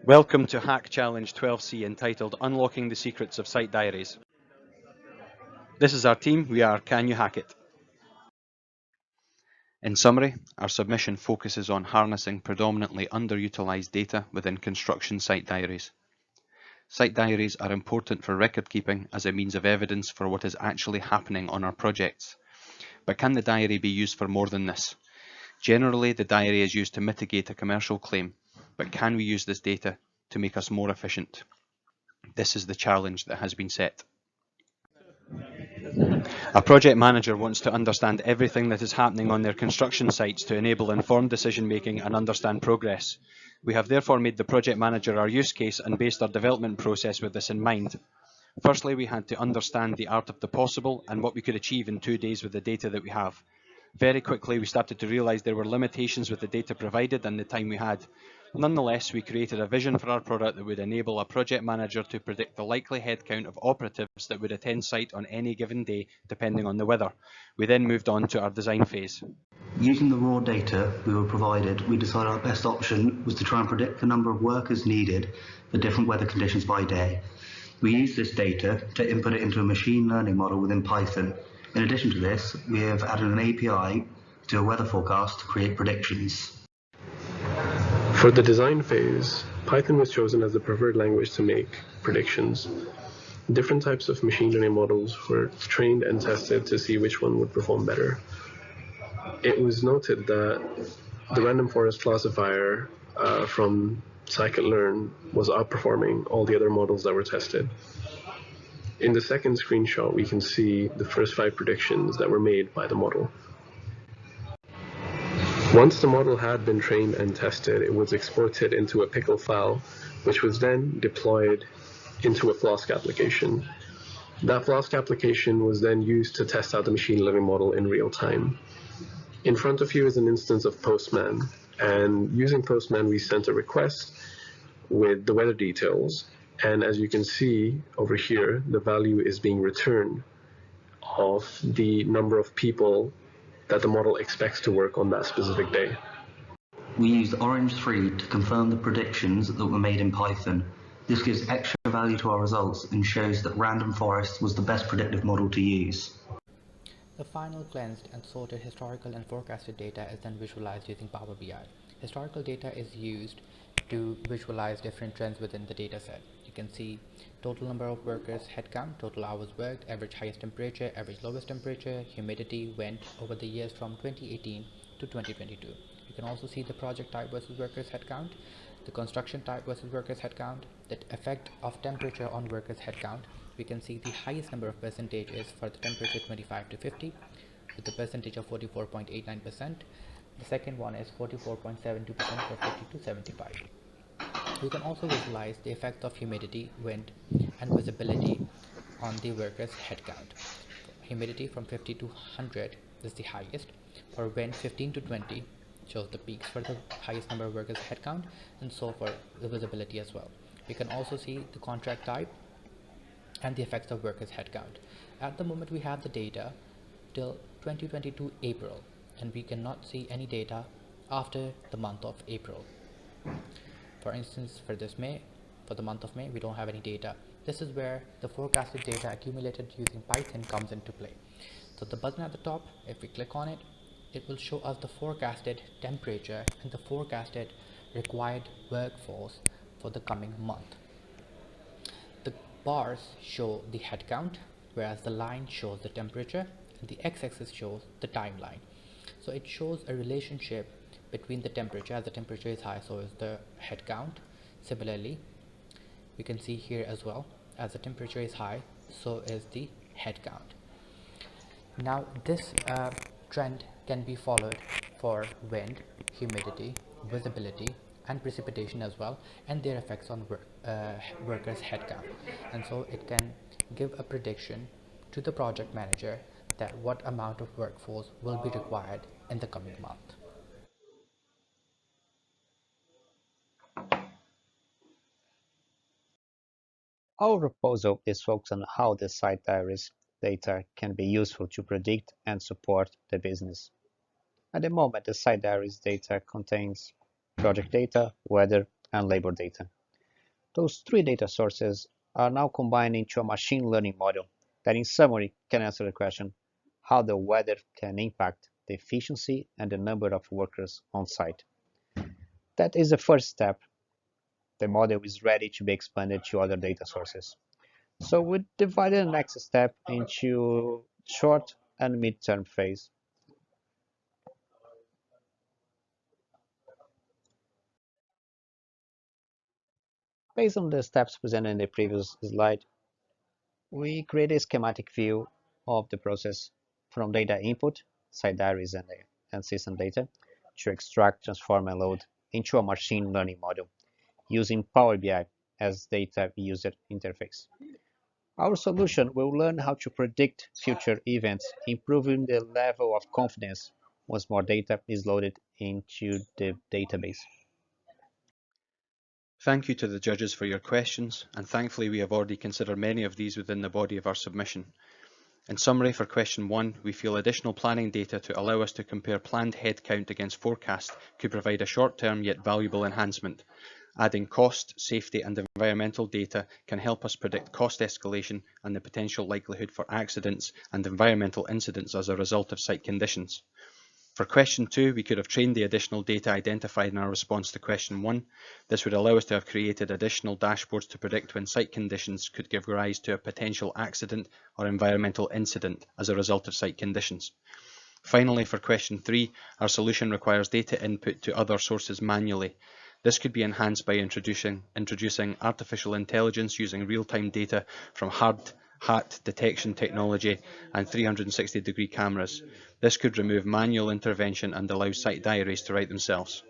Welcome to Hack Challenge 12C entitled Unlocking the Secrets of Site Diaries. This is our team, we are Can You Hack It? In summary, our submission focuses on harnessing predominantly underutilised data within construction site diaries. Site diaries are important for record keeping as a means of evidence for what is actually happening on our projects. But can the diary be used for more than this? Generally, the diary is used to mitigate a commercial claim, but can we use this data to make us more efficient? This is the challenge that has been set. A project manager wants to understand everything that is happening on their construction sites to enable informed decision making and understand progress. We have therefore made the project manager our use case and based our development process with this in mind. Firstly, we had to understand the art of the possible and what we could achieve in 2 days with the data that we have. Very quickly, we started to realise there were limitations with the data provided and the time we had. Nonetheless, we created a vision for our product that would enable a project manager to predict the likely headcount of operatives that would attend site on any given day, depending on the weather. We then moved on to our design phase. Using the raw data we were provided, we decided our best option was to try and predict the number of workers needed for different weather conditions by day. We used this data to input it into a machine learning model within Python. In addition to this, we have added an API to a weather forecast to create predictions. For the design phase, Python was chosen as the preferred language to make predictions. Different types of machine learning models were trained and tested to see which one would perform better. It was noted that the random forest classifier from scikit-learn was outperforming all the other models that were tested. In the second screenshot, we can see the first 5 predictions that were made by the model. Once the model had been trained and tested, it was exported into a pickle file, which was then deployed into a Flask application. That Flask application was then used to test out the machine learning model in real time. In front of you is an instance of Postman, and using Postman, we sent a request with the weather details, and as you can see over here, the value is being returned of the number of people that the model expects to work on that specific day. We used Orange 3 to confirm the predictions that were made in Python. This gives extra value to our results and shows that random forest was the best predictive model to use. The final cleansed and sorted historical and forecasted data is then visualized using Power BI. Historical data is used to visualize different trends within the dataset. You can see total number of workers, headcount, total hours worked, average highest temperature, average lowest temperature, humidity, wind over the years from 2018 to 2022. You can also see the project type versus workers headcount, the construction type versus workers headcount, the effect of temperature on workers headcount. We can see the highest number of percentages for the temperature 25 to 50 with a percentage of 44.89%. The second one is 44.72% for 50 to 75. You can also visualize the effect of humidity, wind, and visibility on the workers' headcount. Humidity from 50 to 100 is the highest. For wind, 15 to 20 shows the peaks for the highest number of workers' headcount, and so for the visibility as well. We can also see the contract type and the effects of workers' headcount. At the moment, we have the data till 2022 April, and we cannot see any data after the month of April. For instance, for the month of May, we don't have any data. This is where the forecasted data accumulated using Python comes into play. So the button at the top, if we click on it, it will show us the forecasted temperature and the forecasted required workforce for the coming month. The bars show the headcount, whereas the line shows the temperature, and the x-axis shows the timeline. So it shows a relationship between the temperature. As the temperature is high, so is the headcount. Similarly, we can see here as well, as the temperature is high, so is the headcount. Now this trend can be followed for wind, humidity, visibility, and precipitation as well, and their effects on workers' headcount. And so it can give a prediction to the project manager that what amount of workforce will be required in the coming month. Our proposal is focused on how the site diaries data can be useful to predict and support the business. At the moment, the site diaries data contains project data, weather, and labor data. Those three data sources are now combined into a machine learning model that in summary can answer the question how the weather can impact the efficiency and the number of workers on site. That is the first step. The model is ready to be expanded to other data sources. So we divided the next step into short and mid-term phase. Based on the steps presented in the previous slide, we create a schematic view of the process from data input, site diaries and system data, to extract, transform, and load into a machine learning model using Power BI as data user interface. Our solution will learn how to predict future events, improving the level of confidence once more data is loaded into the database. Thank you to the judges for your questions, and thankfully we have already considered many of these within the body of our submission. In summary, for question 1, we feel additional planning data to allow us to compare planned headcount against forecast could provide a short-term yet valuable enhancement. Adding cost, safety and environmental data can help us predict cost escalation and the potential likelihood for accidents and environmental incidents as a result of site conditions. For question 2, we could have trained the additional data identified in our response to question 1. This would allow us to have created additional dashboards to predict when site conditions could give rise to a potential accident or environmental incident as a result of site conditions. Finally, for question 3, our solution requires data input to other sources manually. This could be enhanced by introducing artificial intelligence using real-time data from hard hat detection technology and 360-degree cameras. This could remove manual intervention and allow site diaries to write themselves.